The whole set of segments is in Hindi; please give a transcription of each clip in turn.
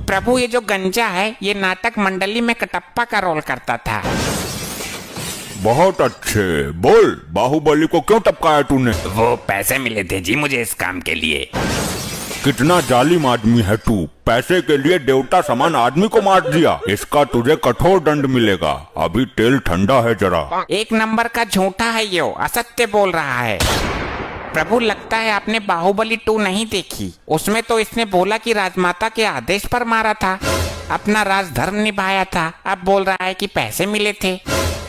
प्रभु ये जो गंजा है ये नाटक मंडली में कटप्पा का रोल करता था। बहुत अच्छे। बोल, बाहुबली को क्यों टपकाया तूने? वो पैसे मिले थे जी मुझे इस काम के लिए। कितना जालिम आदमी है तू, पैसे के लिए देवता समान आदमी को मार दिया। इसका तुझे कठोर दंड मिलेगा। अभी तेल ठंडा है जरा। एक नंबर का झूठा है यो, असत्य बोल रहा है। प्रभु लगता है आपने बाहुबली 2 नहीं देखी। उसमें तो इसने बोला कि राजमाता के आदेश पर मारा था, अपना राजधर्म निभाया था। अब बोल रहा है कि पैसे मिले थे।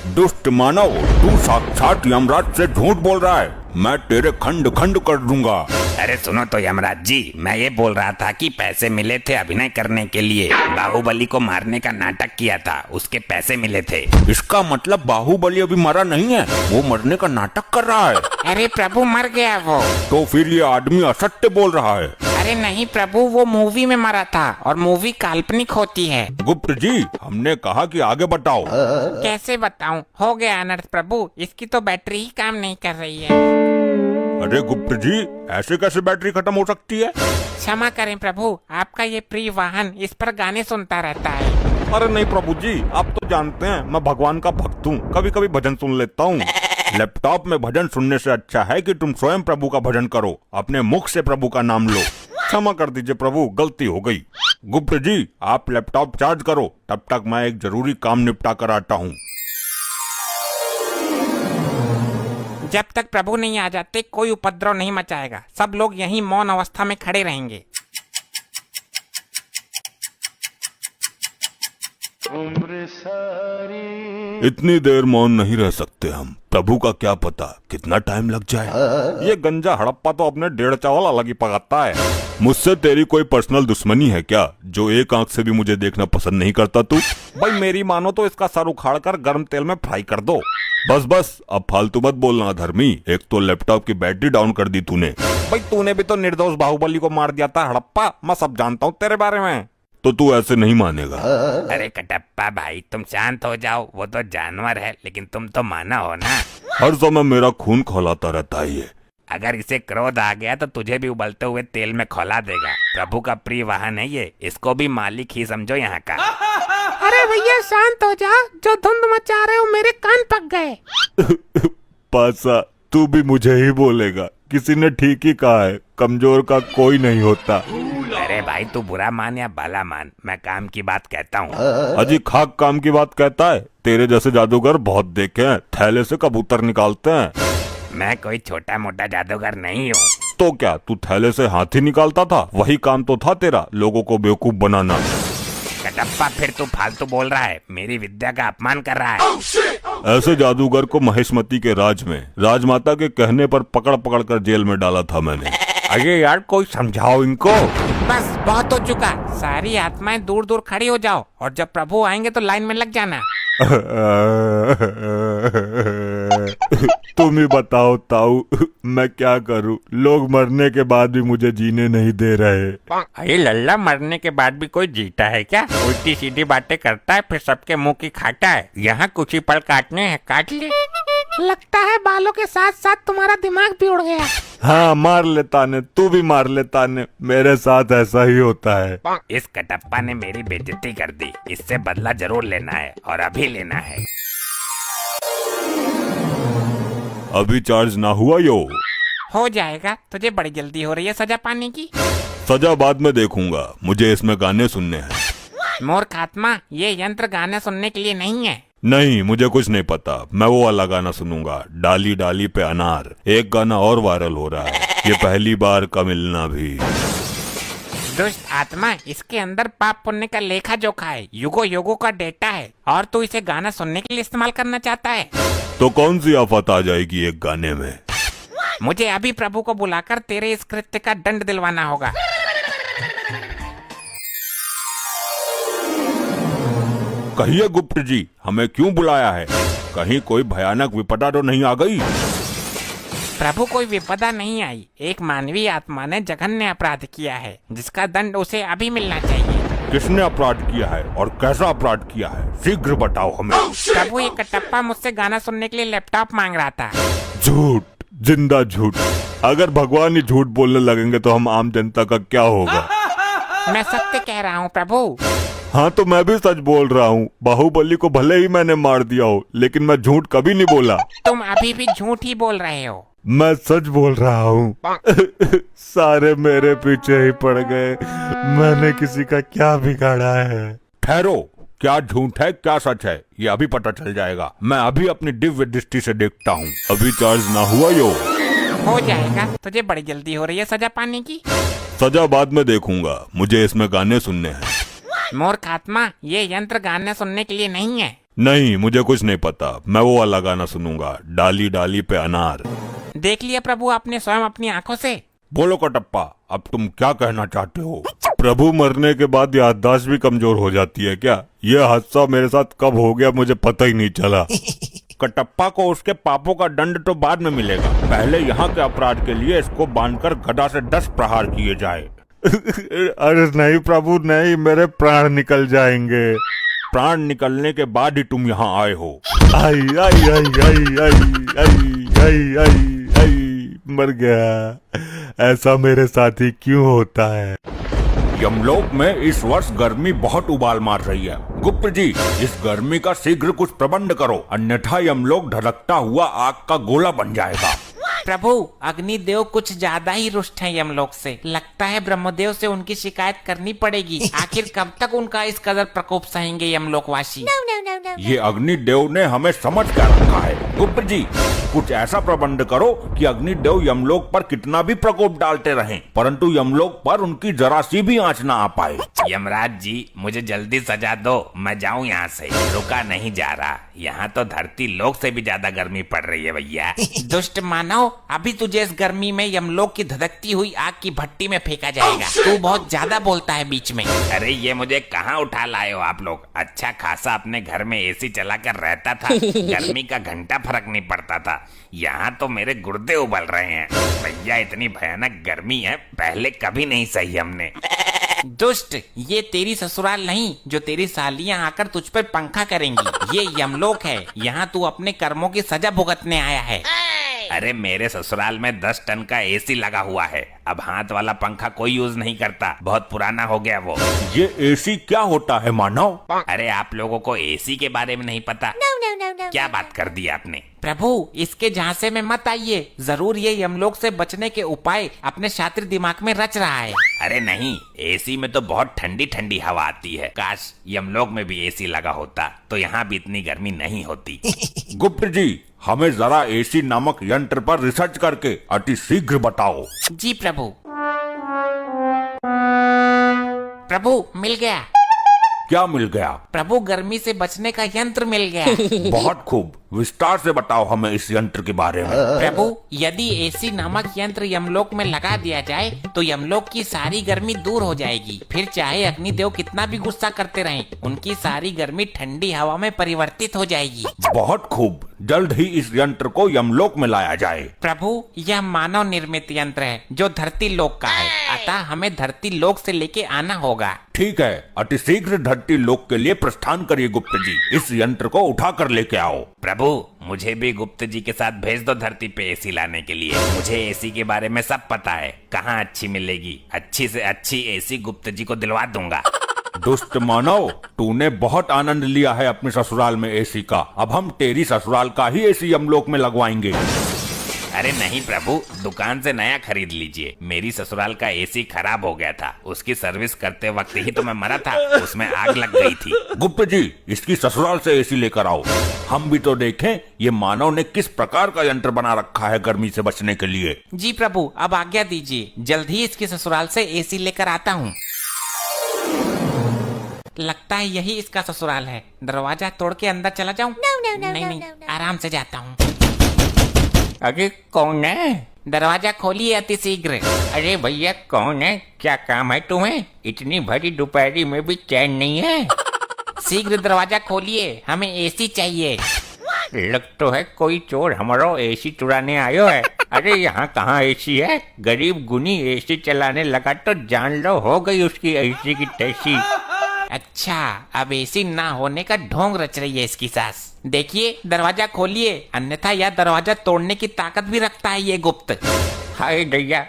दुष्ट मानव, तू साक्षात यमराज से झूठ बोल रहा है। मैं तेरे खंड खंड कर दूंगा। अरे सुनो तो यमराज जी, मैं ये बोल रहा था कि पैसे मिले थे अभिनय करने के लिए। बाहुबली को मारने का नाटक किया था, उसके पैसे मिले थे। इसका मतलब बाहुबली अभी मरा नहीं है, वो मरने का नाटक कर रहा है। अरे प्रभु मर गया वो। तो फिर ये आदमी असत्य बोल रहा है। अरे नहीं प्रभु, वो मूवी में मरा था और मूवी काल्पनिक होती है। गुप्त जी, हमने कहा कि आगे बताओ। कैसे बताऊं? हो गया अनर्थ प्रभु, इसकी तो बैटरी ही काम नहीं कर रही है। अरे गुप्त जी, ऐसे कैसे बैटरी खत्म हो सकती है? क्षमा करें प्रभु, आपका ये प्रिय वाहन इस पर गाने सुनता रहता है। अरे नहीं प्रभु जी, आप तो जानते हैं मैं भगवान का भक्त हूँ, कभी कभी भजन सुन लेता हूँ। लैपटॉप में भजन सुनने से अच्छा है कि तुम स्वयं प्रभु का भजन करो, अपने मुख से प्रभु का नाम लो। क्षमा कर दीजिए प्रभु, गलती हो गई। गुप्त जी, आप लैपटॉप चार्ज करो, तब तक मैं एक जरूरी काम निपटा कर आता हूँ। जब तक प्रभु नहीं आ जाते कोई उपद्रव नहीं मचाएगा। सब लोग यहीं मौन अवस्था में खड़े रहेंगे। इतनी देर मौन नहीं रह सकते हम। प्रभु का क्या पता कितना टाइम लग जाए। ये गंजा हड़प्पा तो अपने 1.5 चावल अलग ही पकाता है। मुझसे तेरी कोई पर्सनल दुश्मनी है क्या, जो एक आंख से भी मुझे देखना पसंद नहीं करता तू? भाई मेरी मानो तो इसका सर उखाड़ कर गर्म तेल में फ्राई कर दो। बस बस, अब फालतू मत बोलना धर्मी। एक तो लैपटॉप की बैटरी डाउन कर दी तूने। भाई तूने भी तो निर्दोष बाहुबली को मार दिया था हड़प्पा, मैं सब जानता हूँ तेरे बारे में। तो तू ऐसे नहीं मानेगा। अरे कटप्पा भाई तुम शांत हो जाओ, वो तो जानवर है लेकिन तुम तो माना हो ना। हर समय मेरा खून खौलाता रहता है ये। अगर इसे क्रोध आ गया तो तुझे भी उबलते हुए तेल में खौला देगा। प्रभु का प्रिय वाहन है ये, इसको भी मालिक ही समझो यहाँ का। अरे भैया शांत हो जा, जो धुंध मचा रहे हो मेरे कान पक गए। पासा, तू भी मुझे ही बोलेगा। किसी ने ठीक ही कहा है, कमजोर का कोई नहीं होता। अरे भाई तू बुरा मान या भला मान, मैं काम की बात कहता हूँ। अजी खाक काम की बात कहता है? तेरे जैसे जादूगर बहुत देखे हैं, थैले से कबूतर निकालते हैं। मैं कोई छोटा मोटा जादूगर नहीं हूँ। तो क्या तू थैले से हाथी निकालता था? वही काम तो था तेरा, लोगों को बेवकूफ बनाना। कटप्पा फिर तू फालतू बोल रहा है, मेरी विद्या का अपमान कर रहा है। ऐसे जादूगर को महेशमती के राज में राजमाता के कहने पर पकड़ पकड़ कर जेल में डाला था मैंने। अरे यार कोई समझाओ इनको। बस बहुत हो चुका, सारी आत्माएं दूर दूर खड़ी हो जाओ और जब प्रभु आएंगे तो लाइन में लग जाना। तुम ही बताओ ताऊ, मैं क्या करूं? लोग मरने के बाद भी मुझे जीने नहीं दे रहे। अरे लल्ला, मरने के बाद भी कोई जीता है क्या? उल्टी सीधी बातें करता है फिर सबके मुंह की खाता है। यहाँ कुछ ही पल काटने हैं, काट ले। लगता है बालों के साथ साथ तुम्हारा दिमाग भी उड़ गया। हाँ मार लेता ने, तू भी मार लेता ने, मेरे साथ ऐसा ही होता है। इस कटप्पा ने मेरी बेइज्जती कर दी, इससे बदला जरूर लेना है और अभी लेना है। अभी चार्ज ना हुआ यो? हो जाएगा, तुझे बड़ी जल्दी हो रही है सजा पाने की। सजा बाद में देखूंगा, मुझे इसमें गाने सुनने हैं। मूर्ख आत्मा, ये यंत्र गाने सुनने के लिए नहीं है। नहीं, मुझे कुछ नहीं पता। मैं वो वाला गाना सुनूंगा, डाली डाली पे अनार। एक गाना और वायरल हो रहा है, ये पहली बार का मिलना भी। दुष्ट आत्मा, इसके अंदर पाप पुण्य का लेखा जोखा है, युगो युगो का डेटा है और तू इसे गाना सुनने के लिए इस्तेमाल करना चाहता है। तो कौन सी आफत आ जाएगी एक गाने में? मुझे अभी प्रभु को बुलाकर तेरे इस कृत्य का दंड दिलवाना होगा। कहिए गुप्त जी, हमें क्यों बुलाया है? कहीं कोई भयानक विपदा तो नहीं आ गई? प्रभु कोई विपदा नहीं आई, एक मानवीय आत्मा ने जघन्य अपराध किया है जिसका दंड उसे अभी मिलना चाहिए। किसने अपराध किया है और कैसा अपराध किया है? शीघ्र बताओ हमें। प्रभु, ये कटप्पा मुझसे गाना सुनने के लिए लैपटॉप मांग रहा था। झूठ, जिंदा झूठ। अगर भगवान ही झूठ बोलने लगेंगे तो हम आम जनता का क्या होगा? मैं सत्य कह रहा हूँ प्रभु। हाँ तो मैं भी सच बोल रहा हूँ। बाहुबली को भले ही मैंने मार दिया हो, लेकिन मैं झूठ कभी नहीं बोला। तुम अभी भी झूठ ही बोल रहे हो। मैं सच बोल रहा हूँ। सारे मेरे पीछे ही पड़ गए। मैंने किसी का क्या बिगाड़ा है? ठहरो, क्या झूठ है क्या सच है ये अभी पता चल जाएगा। मैं अभी अपनी दिव्य दृष्टि से देखता हूँ। अभी चार्ज ना हुआ यो? हो जाएगा, तुझे बड़ी जल्दी हो रही है सजा पाने की। सजा बाद में देखूंगा, मुझे इसमें गाने सुनने हैं। मूर्ख आत्मा, ये यंत्र गाने सुनने के लिए नहीं है। नहीं, मुझे कुछ नहीं पता। मैं वो वाला गाना सुनूंगा, डाली डाली पे अनार। देख लिया प्रभु आपने स्वयं अपनी आंखों से। बोलो कटप्पा, अब तुम क्या कहना चाहते हो? प्रभु मरने के बाद याददाश्त भी कमजोर हो जाती है क्या? यह हादसा मेरे साथ कब हो गया मुझे पता ही नहीं चला। कटप्पा को उसके पापों का दंड तो बाद में मिलेगा। पहले यहाँ के अपराध के लिए इसको बांधकर गदा से 10 प्रहार किए जाए। अरे नहीं प्रभु नहीं, मेरे प्राण निकल जाएंगे। प्राण निकलने के बाद ही तुम यहाँ आए हो। आई आई आई आई आई आई आई आई आई मर गया। ऐसा मेरे साथ ही क्यों होता है? यमलोक में इस वर्ष गर्मी बहुत उबाल मार रही है। गुप्त जी, इस गर्मी का शीघ्र कुछ प्रबंध करो, अन्यथा यमलोक धड़कता हुआ आग का गोला बन जाएगा। प्रभु, अग्निदेव कुछ ज्यादा ही रुष्ट हैं यमलोक से। लगता है ब्रह्मदेव से उनकी शिकायत करनी पड़ेगी। आखिर कब तक उनका इस कदर प्रकोप सहेंगे यमलोकवासी? ये अग्निदेव ने हमें समझ कर रखा है। गुप्त जी, कुछ ऐसा प्रबंध करो कि अग्निदेव यमलोक पर कितना भी प्रकोप डालते रहें, परंतु यमलोक पर उनकी जरा सी भी आंच ना आ पाए। यमराज जी, मुझे जल्दी सजा दो, मैं जाऊं यहाँ से। रुका नहीं जा रहा। यहाँ तो धरती लोक से भी ज्यादा गर्मी पड़ रही है भैया। दुष्ट मानव, अभी तुझे इस गर्मी में यमलोक की धधकती हुई आग की भट्टी में फेंका जाएगा। तू बहुत ज्यादा बोलता है बीच में। अरे ये मुझे कहाँ उठा लाए हो आप लोग? अच्छा खासा अपने घर में एसी चलाकर रहता था, गर्मी का घंटा फर्क नहीं पड़ता था। यहाँ तो मेरे गुर्दे उबल रहे हैं भैया। इतनी भयानक गर्मी है, पहले कभी नहीं सही हमने। दुष्ट, ये तेरी ससुराल नहीं जो तेरी सालियां आकर तुझ पर पंखा करेंगी। ये यमलोक है, यहाँ तू अपने कर्मों की सजा भुगतने आया है। अरे मेरे ससुराल में 10 टन का एसी लगा हुआ है। अब हाथ वाला पंखा कोई यूज नहीं करता, बहुत पुराना हो गया वो। ये एसी क्या होता है मानव? अरे आप लोगों को एसी के बारे में नहीं पता? क्या बात कर दी आपने? प्रभु, इसके झांसे में मत आइए। जरूर ये यमलोक से बचने के उपाय अपने शातिर दिमाग में रच रहा है। अरे नहीं, एसी में तो बहुत ठंडी ठंडी हवा आती है। काश यमलोक में भी एसी लगा होता तो यहाँ भी इतनी गर्मी नहीं होती। गुप्त जी, हमें जरा एसी नामक यंत्र पर रिसर्च करके अति शीघ्र बताओ। जी प्रभु। प्रभु, मिल गया। क्या मिल गया? प्रभु, गर्मी से बचने का यंत्र मिल गया। बहुत खूब, विस्तार से बताओ हमें इस यंत्र के बारे में। प्रभु, यदि एसी नामक यंत्र यमलोक में लगा दिया जाए तो यमलोक की सारी गर्मी दूर हो जाएगी। फिर चाहे अग्निदेव कितना भी गुस्सा करते रहें, उनकी सारी गर्मी ठंडी हवा में परिवर्तित हो जाएगी। बहुत खूब, जल्द ही इस यंत्र को यमलोक में लाया जाए। प्रभु, यह मानव निर्मित यंत्र है जो धरती लोक का है, अतः हमें धरती लोक से लेके आना होगा। ठीक है, अति शीघ्र धरती लोक के लिए प्रस्थान करिए गुप्त जी। इस यंत्र को उठा कर लेके आओ। प्रभु, मुझे भी गुप्त जी के साथ भेज दो धरती पे एसी लाने के लिए। मुझे एसी के बारे में सब पता है, कहाँ अच्छी मिलेगी। अच्छी से अच्छी एसी गुप्त जी को दिलवा दूंगा। दुष्ट मानव, तूने बहुत आनंद लिया है अपने ससुराल में एसी का। अब हम तेरी ससुराल का ही एसी यमलोक में लगवाएंगे। अरे नहीं प्रभु, दुकान से नया खरीद लीजिए। मेरी ससुराल का एसी खराब हो गया था, उसकी सर्विस करते वक्त ही तो मैं मरा था, उसमें आग लग गई थी। गुप्त जी, इसकी ससुराल से एसी लेकर आओ, हम भी तो देखें ये मानव ने किस प्रकार का यंत्र बना रखा है गर्मी से बचने के लिए। जी प्रभु, अब आज्ञा दीजिए, जल्द ही इसकी ससुराल से एसी लेकर आता हूँ। लगता है यही इसका ससुराल है। दरवाजा तोड़ के अंदर चला जाऊं? नहीं, आराम से जाता हूँ। अरे कौन है? दरवाजा खोलिए अति शीघ्र। अरे भैया कौन है? क्या काम है तुम्हें? इतनी भरी दोपहरी में भी चैन नहीं है? शीघ्र दरवाजा खोलिए, हमें एसी चाहिए। लग तो है कोई चोर हमारा एसी चुराने आयो है। अरे यहाँ कहाँ एसी है? गरीब गुनी एसी चलाने लगा तो जान लो हो गई उसकी एसी की तैसी। अच्छा, अब एसी ना होने का ढोंग रच रही है इसकी सास। देखिए, दरवाजा खोलिए, अन्यथा यह दरवाजा तोड़ने की ताकत भी रखता है ये गुप्त। हाय दैया,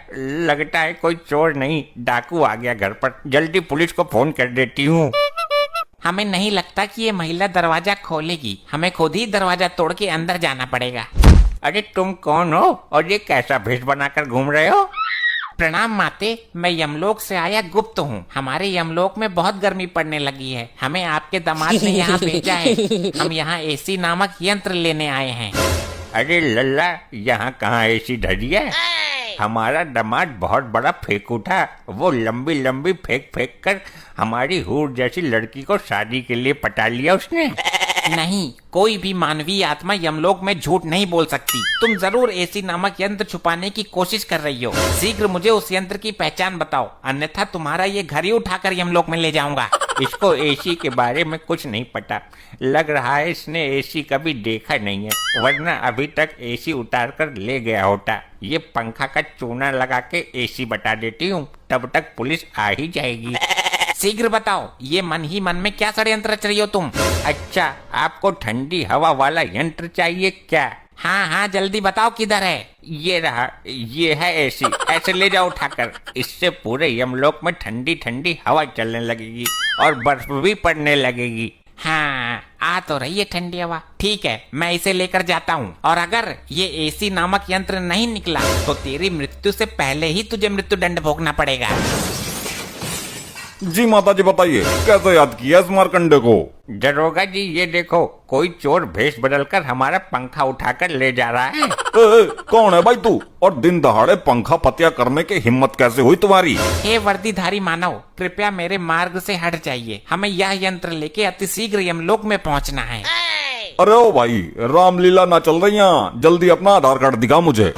लगता है कोई चोर नहीं डाकू आ गया घर पर। जल्दी पुलिस को फोन कर देती हूँ। हमें नहीं लगता कि ये महिला दरवाजा खोलेगी, हमें खुद ही दरवाजा तोड़ के अंदर जाना पड़ेगा। अरे तुम कौन हो और ये कैसा भेष बनाकर घूम रहे हो? प्रणाम माते, मैं यमलोक से आया गुप्त हूँ। हमारे यमलोक में बहुत गर्मी पड़ने लगी है, हमें आपके दामाद ने यहाँ भेजा है। हम यहाँ एसी नामक यंत्र लेने आए हैं। अरे लल्ला, यहाँ कहाँ एसी धरी है? हमारा दामाद बहुत बड़ा फेंकू था। वो लंबी लंबी फेंक फेंक कर हमारी हूर जैसी लड़की को शादी के लिए पटा लिया उसने। नहीं, कोई भी मानवीय आत्मा यमलोक में झूठ नहीं बोल सकती। तुम जरूर एसी नामक यंत्र छुपाने की कोशिश कर रही हो। शीघ्र मुझे उस यंत्र की पहचान बताओ, अन्यथा तुम्हारा ये घर ही उठाकर यमलोक में ले जाऊंगा। इसको एसी के बारे में कुछ नहीं पता। लग रहा है इसने एसी कभी देखा नहीं है, वरना अभी तक एसी उतार कर ले गया होता। ये पंखा का चूना लगा के एसी बता देती हूँ, तब तक पुलिस आ ही जाएगी। शीघ्र बताओ, ये मन ही मन में क्या षड्यंत्र रच रही हो तुम? अच्छा, आपको ठंडी हवा वाला यंत्र चाहिए क्या? हाँ हाँ, जल्दी बताओ किधर है। ये रहा, ये है एसी। ऐसे ले जाओ उठाकर। इससे पूरे यमलोक में ठंडी ठंडी हवा चलने लगेगी और बर्फ भी पड़ने लगेगी। हाँ, आ तो रही है ठंडी हवा। ठीक है, मैं इसे लेकर जाता हूँ, और अगर ये एसी नामक यंत्र नहीं निकला तो तेरी मृत्यु से पहले ही तुझे मृत्यु दंड भोगना पड़ेगा। जी माता जी, बताइए कैसे याद किया इस मारकंडे को? दरोगा जी, ये देखो, कोई चोर भेष बदलकर हमारा पंखा उठाकर ले जा रहा है। कौन है भाई तू, और दिन दहाड़े पंखा पतिया करने की हिम्मत कैसे हुई तुम्हारी? हे वर्दीधारी मानव, कृपया मेरे मार्ग से हट जाइए। हमें यह यंत्र लेके अतिशीघ्र यमलोक में पहुंचना है। अरे ओ भाई, रामलीला ना चल रही यहाँ, जल्दी अपना आधार कार्ड दिखा मुझे।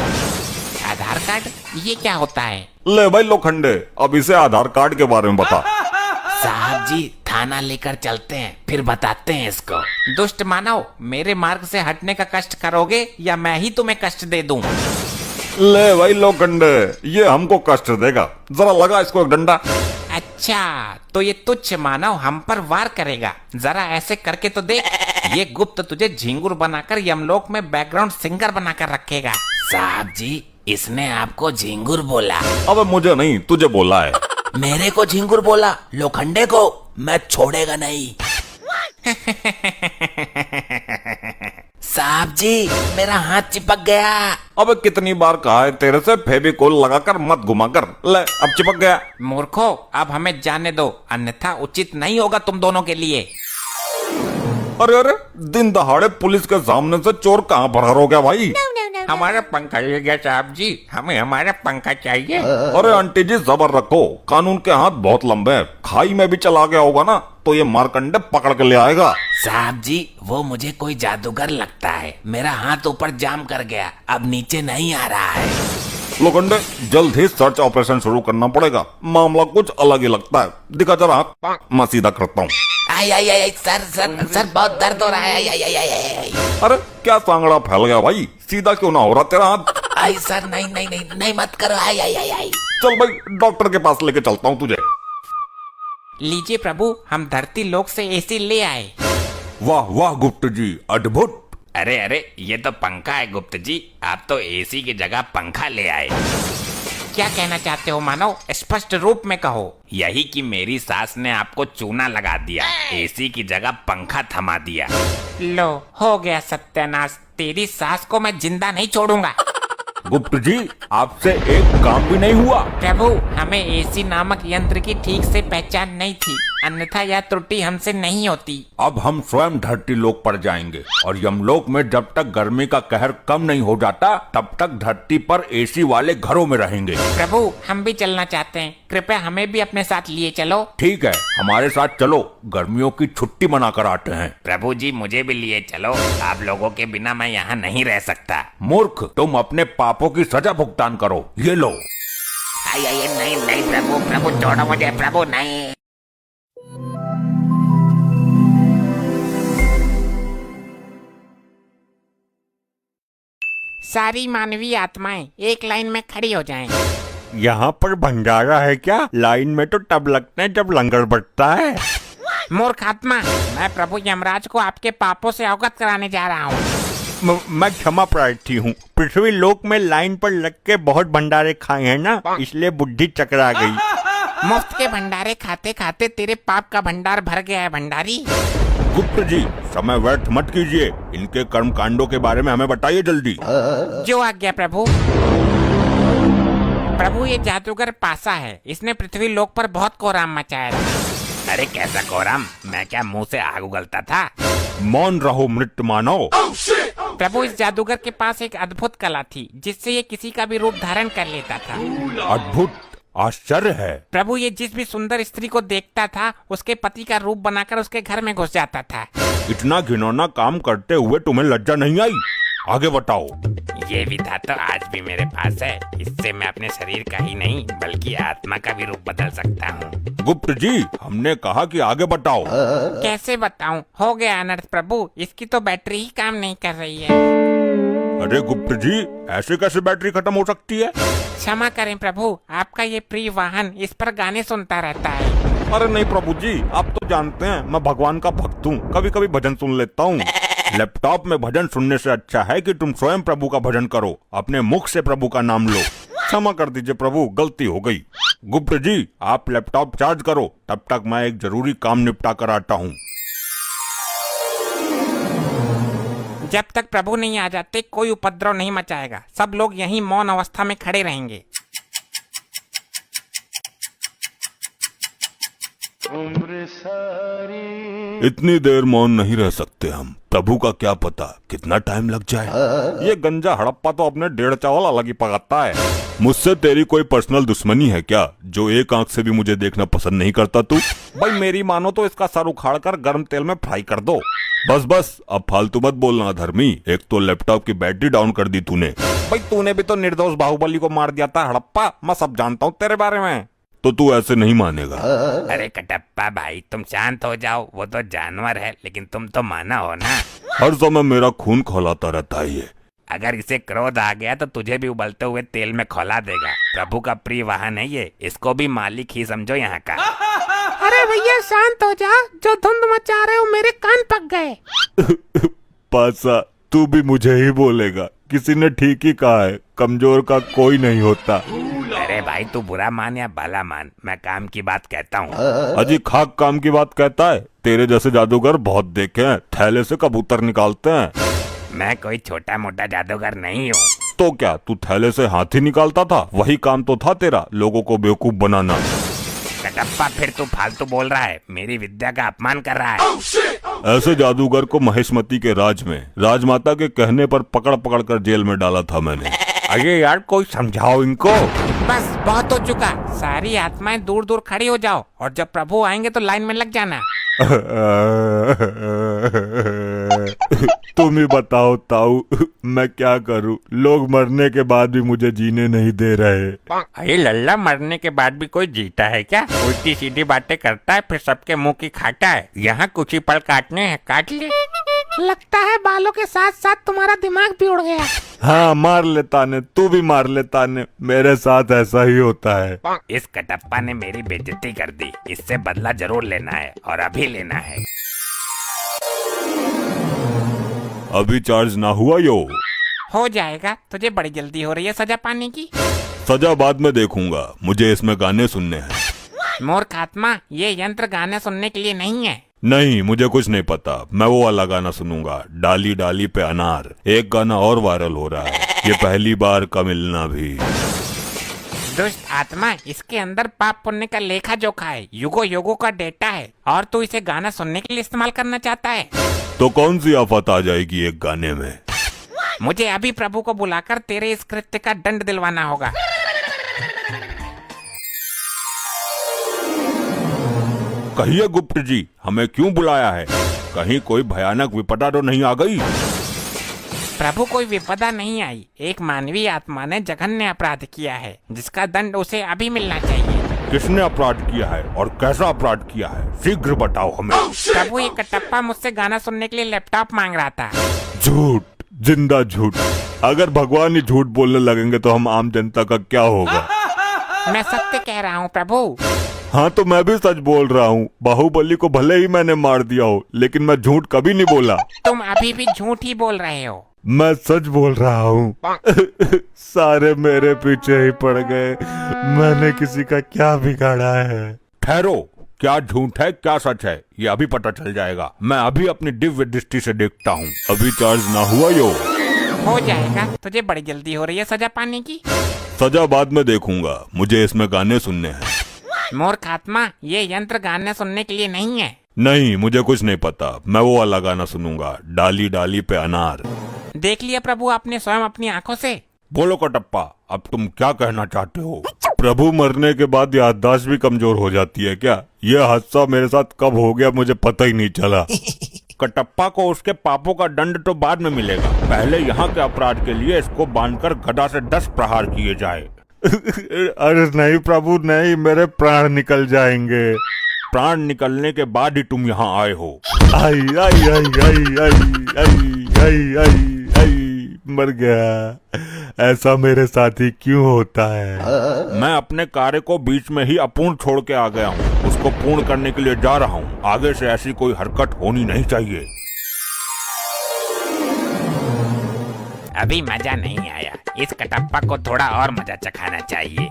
आधार कार्ड? ये क्या होता है? ले भाई लोखंडे, अब इसे आधार कार्ड के बारे में बता। साहब जी, थाना लेकर चलते हैं, फिर बताते हैं इसको। दुष्ट मानव, मेरे मार्ग से हटने का कष्ट करोगे या मैं ही तुम्हें कष्ट दे दूं? ले भाई लोखंडे, ये हमको कष्ट देगा, जरा लगा इसको एक डंडा। अच्छा, तो ये तुच्छ मानव हम पर वार करेगा। जरा ऐसे करके तो देख। ये गुप्त तुझे झिंगुर बनाकर यमलोक में बैकग्राउंड सिंगर बनाकर रखेगा। साहब जी, इसने आपको झिंगुर बोला। अब मुझे नहीं, तुझे बोला है। मेरे को झिंगुर बोला? लोखंडे को मैं छोड़ेगा नहीं। साहब जी, मेरा हाथ चिपक गया। अब कितनी बार कहा है तेरे से, फेविकोल लगाकर मत घुमा कर। ले, अब चिपक गया। मूर्खो, अब हमें जाने दो, अन्यथा उचित नहीं होगा तुम दोनों के लिए। अरे अरे, दिन दहाड़े पुलिस के सामने से चोर कहाँ फरार हो गया भाई? हमारा पंखा ले गया साहब जी, हमें हमारा पंखा चाहिए। अरे आंटी जी, जबर रखो, कानून के हाथ बहुत लंबे हैं। खाई में भी चला गया होगा ना, तो ये मारकंडे पकड़ के ले आएगा। साहब जी, वो मुझे कोई जादूगर लगता है। मेरा हाथ ऊपर जाम कर गया, अब नीचे नहीं आ रहा है। लोखंडे, जल्द ही सर्च ऑपरेशन शुरू करना पड़ेगा, मामला कुछ अलग ही लगता है। दिखा जरा हाथ, मैं सीधा करता हूँ। आई आई आई, सर सर सर, बहुत दर्द हो रहा है। आई आई आई आई आई। अरे क्या सांगड़ा फैल गया भाई, सीधा क्यों ना हो रहा तेरा हाथ? आई सर, नहीं नहीं नहीं नहीं, मत करो। आई आई आई आई। चल भाई, डॉक्टर के पास लेके चलता हूँ तुझे। लीजिए प्रभु, हम धरती लोक से एसी ले आए। वाह वाह गुप्त जी, अद्भुत। अरे अरे, ये तो पंखा है गुप्त जी, आप तो एसी की जगह पंखा ले आए। क्या कहना चाहते हो मानव? स्पष्ट रूप में कहो। यही कि मेरी सास ने आपको चूना लगा दिया, एसी की जगह पंखा थमा दिया। लो, हो गया सत्यानाश। तेरी सास को मैं जिंदा नहीं छोड़ूंगा। गुप्त जी, आपसे एक काम भी नहीं हुआ। प्रभु, हमें एसी नामक यंत्र की ठीक से पहचान नहीं थी, अन्यथा यह त्रुटि हमसे नहीं होती। अब हम स्वयं धरती लोक पर जाएंगे, और यमलोक में जब तक गर्मी का कहर कम नहीं हो जाता, तब तक धरती पर एसी वाले घरों में रहेंगे। प्रभु, हम भी चलना चाहते हैं, कृपया हमें भी अपने साथ लिए चलो। ठीक है, हमारे साथ चलो, गर्मियों की छुट्टी मनाकर आते हैं। प्रभु जी, मुझे भी लिए चलो, आप लोगों के बिना मैं यहाँ नहीं रह सकता। मूर्ख, तुम अपने पापों की सजा भुगतान करो, ये लो। आई आई, नहीं नहीं प्रभु, प्रभु छोड़ो मुझे, प्रभु नहीं। सारी मानवीय आत्माएं एक लाइन में खड़ी हो जाएं। यहाँ पर भंडारा है क्या? लाइन में तो तब लगता है जब लंगर बटता है। मूर्ख आत्मा, मैं प्रभु यमराज को आपके पापों से अवगत कराने जा रहा हूँ। मैं क्षमा प्रार्थी हूँ। पृथ्वी लोक में लाइन पर लग के बहुत भंडारे खाए हैं ना, इसलिए बुद्धि चकरा गई। मुफ्त के भंडारे खाते खाते तेरे पाप का भंडार भर गया है भंडारी। गुप्त जी, समय व्यर्थ मत कीजिए, इनके कर्म कांडों के बारे में हमें बताइए जल्दी। जो आज्ञा प्रभु। प्रभु ये जादूगर पासा है, इसने पृथ्वी लोक पर बहुत कोहराम मचाया था। अरे कैसा कोहराम, मैं क्या मुंह से आग उगलता था। मौन रहो मृत मानव। प्रभु इस जादूगर के पास एक अद्भुत कला थी जिससे ये किसी का भी रूप धारण कर लेता था। अद्भुत, आश्चर्य है। प्रभु ये जिस भी सुंदर स्त्री को देखता था उसके पति का रूप बनाकर उसके घर में घुस जाता था। इतना घिनौना काम करते हुए तुम्हें लज्जा नहीं आई? आगे बताओ। ये विधा तो आज भी मेरे पास है। इससे मैं अपने शरीर का ही नहीं बल्कि आत्मा का भी रूप बदल सकता हूँ। गुप्त जी, हमने कहा कि आगे बताओ। कैसे बताऊं? हो गया अनर्थ प्रभु, इसकी तो बैटरी ही काम नहीं कर रही है। अरे गुप्त जी, ऐसे कैसे बैटरी खत्म हो सकती है? क्षमा करें प्रभु, आपका ये प्रिय वाहन इस पर गाने सुनता रहता है। अरे नहीं प्रभु जी, आप तो जानते हैं मैं भगवान का भक्त हूँ, कभी कभी भजन सुन लेता हूँ। लैपटॉप में भजन सुनने से अच्छा है कि तुम स्वयं प्रभु का भजन करो, अपने मुख से प्रभु का नाम लो। क्षमा कर दीजिए प्रभु, गलती हो गई। गुप्त जी, आप लैपटॉप चार्ज करो, तब तक मैं एक जरूरी काम निपटा कर आता हूँ। जब तक प्रभु नहीं आ जाते कोई उपद्रव नहीं मचाएगा, सब लोग यहीं मौन अवस्था में खड़े रहेंगे। इतनी देर मौन नहीं रह सकते हम, प्रभु का क्या पता कितना टाइम लग जाए। ये गंजा हड़प्पा तो अपने डेढ़ चावल अलग ही पकाता है। मुझसे तेरी कोई पर्सनल दुश्मनी है क्या, जो एक आंख से भी मुझे देखना पसंद नहीं करता तू? भाई मेरी मानो तो इसका सर उखाड़ कर गर्म तेल में फ्राई कर दो। बस बस, अब फालतू मत बोलना धर्मी, एक तो लैपटॉप की बैटरी डाउन कर दी तूने। भाई तूने भी तो निर्दोष बाहुबली को मार दिया था हड़प्पा, मैं सब जानता हूँ तेरे बारे में। तो तू ऐसे नहीं मानेगा। अरे कटप्पा भाई, तुम शांत हो जाओ, वो तो जानवर है लेकिन तुम तो माना हो ना। हर समय मेरा खून खौलाता रहता है ये। अगर इसे क्रोध आ गया तो तुझे भी उबलते हुए तेल में खौला देगा। प्रभु का प्रिय वाहन है ये, इसको भी मालिक ही समझो यहाँ का। अरे भैया शांत हो जा, जो धुंध मचा रहे हो मेरे कान पक गए। पासा, तू भी मुझे ही बोलेगा? किसी ने ठीक ही कहा है, कमजोर का कोई नहीं होता। अरे भाई तू बुरा मान या भला मान, मैं काम की बात कहता हूँ। अजी खाक काम की बात कहता है? तेरे जैसे जादूगर बहुत देखे हैं, थैले से कबूतर निकालते हैं। मैं कोई छोटा मोटा जादूगर नहीं हूँ। तो क्या तू थैले से हाथी निकालता था? वही काम तो था तेरा, लोगों को बेवकूफ बनाना। कटप्पा फिर तू फालतू बोल रहा है, मेरी विद्या का अपमान कर रहा है। ऐसे जादूगर को महेशमती के राज में राजमाता के कहने पर पकड़ पकड़ कर जेल में डाला था मैंने। अरे यार कोई समझाओ इनको। बस बहुत हो चुका, सारी आत्माएं दूर दूर खड़ी हो जाओ और जब प्रभु आएंगे तो लाइन में लग जाना। तुम ही बताओ ताऊ, मैं क्या करूं? लोग मरने के बाद भी मुझे जीने नहीं दे रहे। अरे लल्ला, मरने के बाद भी कोई जीता है क्या? उल्टी सीधी बातें करता है फिर सबके मुंह की खाता है। यहाँ कुछ ही पल काटने हैं, काट ले। लगता है बालों के साथ साथ तुम्हारा दिमाग भी उड़ गया। हाँ मार लेता ने, तू भी मार लेता ने, मेरे साथ ऐसा ही होता है। इस कटप्पा ने मेरी बेइज्जती कर दी, इससे बदला जरूर लेना है और अभी लेना है। अभी चार्ज ना हुआ यो? हो जाएगा, तुझे बड़ी जल्दी हो रही है सजा पाने की। सजा बाद में देखूंगा, मुझे इसमें गाने सुनने हैं। मूर्ख आत्मा, ये यंत्र गाने सुनने के लिए नहीं है। नहीं, मुझे कुछ नहीं पता, मैं वो वाला गाना सुनूंगा, डाली डाली पे अनार। एक गाना और वायरल हो रहा है, ये पहली बार का मिलना भी। दुष्ट आत्मा, इसके अंदर पाप पुण्य का लेखा जोखा है, युगो युगो का डेटा है और तू इसे गाना सुनने के लिए इस्तेमाल करना चाहता है। तो कौन सी आफत आ जाएगी एक गाने में? मुझे अभी प्रभु को बुलाकर तेरे इस कृत्य का दंड दिलवाना होगा। कहिए गुप्त जी, हमें क्यों बुलाया है? कहीं कोई भयानक विपदा तो नहीं आ गई? प्रभु कोई विपदा नहीं आई, एक मानवीय आत्मा ने जघन्य अपराध किया है जिसका दंड उसे अभी मिलना चाहिए। किसने अपराध किया है और कैसा अपराध किया है? शीघ्र बताओ हमें। प्रभु, ये कटप्पा मुझसे गाना सुनने के लिए लैपटॉप मांग रहा था। झूठ, जिंदा झूठ। अगर भगवान ही झूठ बोलने लगेंगे तो हम आम जनता का क्या होगा? मैं सत्य कह रहा हूँ प्रभु। हाँ तो मैं भी सच बोल रहा हूँ, बाहुबली को भले ही मैंने मार दिया हो लेकिन मैं झूठ कभी नहीं बोला। तुम अभी भी झूठ ही बोल रहे हो। मैं सच बोल रहा हूँ। सारे मेरे पीछे ही पड़ गए। मैंने किसी का क्या बिगाड़ा है? ठहरो, क्या झूठ है क्या सच है ये अभी पता चल जाएगा। मैं अभी अपनी दिव्य दृष्टि से देखता हूँ। अभी चार्ज ना हुआ यो? हो जाएगा, तुझे बड़ी जल्दी हो रही है सजा पाने की। सजा बाद में देखूंगा, मुझे इसमें गाने सुनने हैं। मूर्ख आत्मा, ये यंत्र गाने सुनने के लिए नहीं है। नहीं, मुझे कुछ नहीं पता। मैं वो वाला गाना सुनूंगा, डाली डाली पे अनार। देख लिया प्रभु आपने स्वयं अपनी आंखों से। बोलो कटप्पा, अब तुम क्या कहना चाहते हो? प्रभु मरने के बाद याददाश्त भी कमजोर हो जाती है क्या? यह हादसा मेरे साथ कब हो गया मुझे पता ही नहीं चला। कटप्पा को उसके पापों का दंड तो बाद में मिलेगा। पहले यहाँ के अपराध के लिए इसको बांधकर गदा से 10 प्रहार किए जाए। अरे नहीं प्रभु नहीं, मेरे प्राण निकल जाएंगे। प्राण निकलने के बाद ही तुम यहाँ आए हो। आई आई आई आई आई आई आई आई आई मर गया। ऐसा मेरे साथ ही क्यों होता है? मैं अपने कार्य को बीच में ही अपूर्ण छोड़ के आ गया हूँ। उसको पूर्ण करने के लिए जा रहा हूँ। आगे से ऐसी कोई हरकत होनी नहीं चाहिए। अभी मजा नहीं आया, इस कटप्पा को थोड़ा और मजा चखाना चाहिए।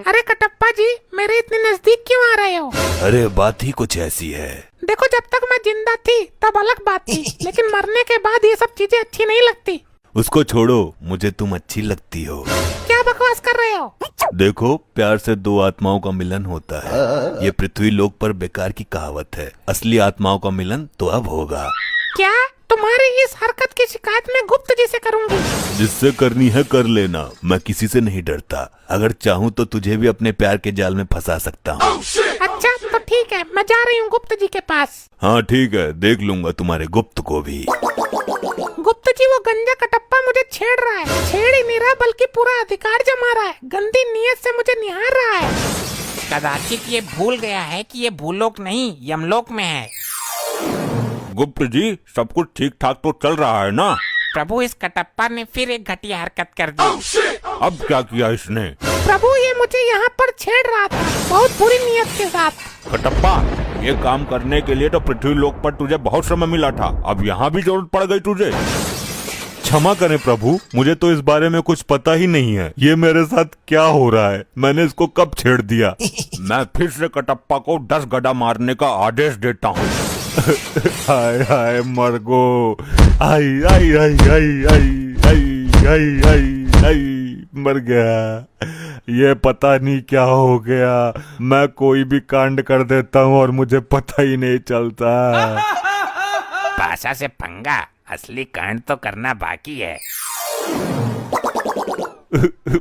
अरे कटप्पा जी, मेरे इतने नजदीक क्यों आ रहे हो? अरे बात ही कुछ ऐसी है। देखो, जब तक मैं जिंदा थी तब अलग बात थी, लेकिन मरने के बाद ये सब चीजें अच्छी नहीं लगती। उसको छोड़ो, मुझे तुम अच्छी लगती हो। क्या बकवास कर रहे हो? देखो, प्यार से दो आत्माओं का मिलन होता है। ये पृथ्वी लोक पर बेकार की कहावत है। असली आत्माओं का मिलन तो अब होगा। क्या? तुम्हारी इस हरकत की शिकायत मैं गुप्त जी से करूंगी। जिससे करनी है कर लेना, मैं किसी से नहीं डरता। अगर चाहूँ तो तुझे भी अपने प्यार के जाल में फंसा सकता हूँ। अच्छा तो ठीक है, मैं जा रही हूँ गुप्त जी के पास। हाँ ठीक है, देख लूंगा तुम्हारे गुप्त को भी। गुप्त जी, वो गंजा कटप्पा मुझे छेड़ रहा है। छेड़ ही नहीं रहा बल्कि पूरा अधिकार जमा रहा है। गंदी नीयत से मुझे निहार रहा है। कदाचित ये भूल गया है कि ये भूलोक नहीं यमलोक में है। गुप्त जी, सब कुछ ठीक ठाक तो चल रहा है ना? प्रभु, इस कटप्पा ने फिर एक घटिया हरकत कर दी। अब क्या किया इसने? प्रभु, ये मुझे यहाँ पर छेड़ रहा था बहुत बुरी नीयत के साथ। कटप्पा, ये काम करने के लिए तो पृथ्वी लोक पर तुझे बहुत समय मिला था। अब यहाँ भी जरूरत पड़ गई तुझे। क्षमा करें प्रभु, मुझे तो इस बारे में कुछ पता ही नहीं है। ये मेरे साथ क्या हो रहा है? मैंने इसको कब छेड़ दिया? मैं फिर से कटप्पा को 10 गदा मारने का आदेश देता हूँ। हाय हाय मरगो, आई आई आई आई आई आई आई आई आई मर गया। ये पता नहीं क्या हो गया। मैं कोई भी कांड कर देता हूँ और मुझे पता ही नहीं चलता। पाशा से पंगा, असली कांड तो करना बाकी है।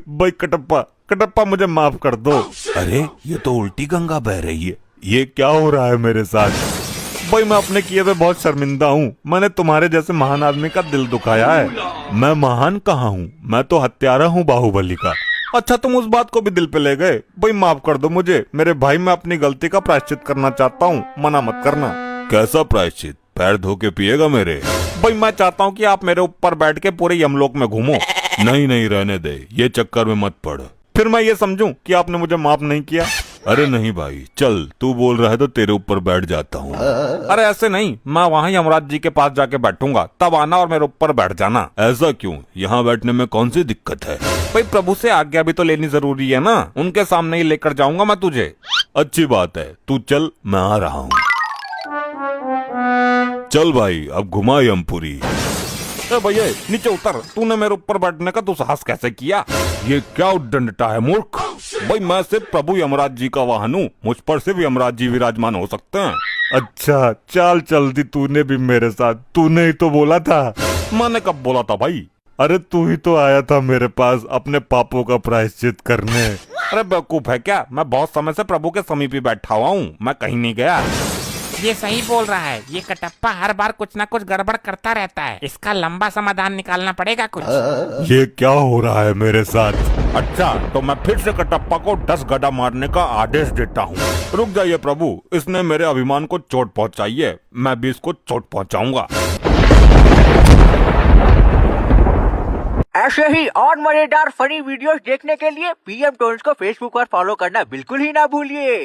भाई कटप्पा, कटप्पा मुझे माफ कर दो। अरे ये तो उल्टी गंगा बह रही है। ये क्या हो रहा है मेरे साथ? भाई मैं अपने किए पे बहुत शर्मिंदा हूँ। मैंने तुम्हारे जैसे महान आदमी का दिल दुखाया है। मैं महान कहाँ हूँ? मैं तो हत्यारा हूँ बाहुबली का। अच्छा, तुम उस बात को भी दिल पे ले गए। भाई माफ कर दो मुझे। मेरे भाई, मैं अपनी गलती का प्रायश्चित करना चाहता हूँ, मना मत करना। कैसा प्रायश्चित? पैर धो के पिएगा मेरे? भाई मैं चाहता हूँ कि आप मेरे ऊपर बैठ के पूरे यमलोक में घूमो। नहीं नहीं, रहने दे, ये चक्कर में मत पड़। फिर मैं ये समझूं कि आपने मुझे माफ नहीं किया। अरे नहीं भाई, चल, तू बोल रहा है तो तेरे ऊपर बैठ जाता हूँ। अरे ऐसे नहीं, मैं वहाँ यमराज जी के पास जाके बैठूंगा, तब आना और मेरे ऊपर बैठ जाना। ऐसा क्यों? यहाँ बैठने में कौन सी दिक्कत है? भाई प्रभु से आज्ञा भी तो लेनी जरूरी है ना। उनके सामने ही लेकर जाऊंगा मैं तुझे। अच्छी बात है, तू चल, मैं आ रहा हूँ। चल भाई, अब घुमा यमपुरी। भैया नीचे उतर। तूने मेरे ऊपर बैठने का दुस्साहस कैसे किया? ये क्या उद्दंडता है मूर्ख? भाई मैं सिर्फ प्रभु यमराज जी का वाहन हूँ, मुझ पर सिर्फ यमराज जी विराजमान हो सकते हैं। अच्छा चाल चल दी तूने भी मेरे साथ। तूने ही तो बोला था। मैंने कब बोला था भाई? अरे तू ही तो आया था मेरे पास अपने पापों का प्रायश्चित करने। अरे बेवकूफ है क्या? मैं बहुत समय से प्रभु के समीप ही बैठा हुआ हूँ, मैं कहीं नहीं गया। ये सही बोल रहा है। ये कटप्पा हर बार कुछ ना कुछ गड़बड़ करता रहता है। इसका लंबा समाधान निकालना पड़ेगा कुछ। ये क्या हो रहा है मेरे साथ? अच्छा, तो मैं फिर से कटप्पा को 10 गदा मारने का आदेश देता हूँ। रुक जाइए प्रभु, इसने मेरे अभिमान को चोट पहुँचाई है, मैं भी इसको चोट पहुँचाऊंगा। ऐसे ही और मजेदार फनी वीडियोस देखने के लिए पीएम टोन्स को फेसबुक पर फॉलो करना बिल्कुल ही ना भूलिए।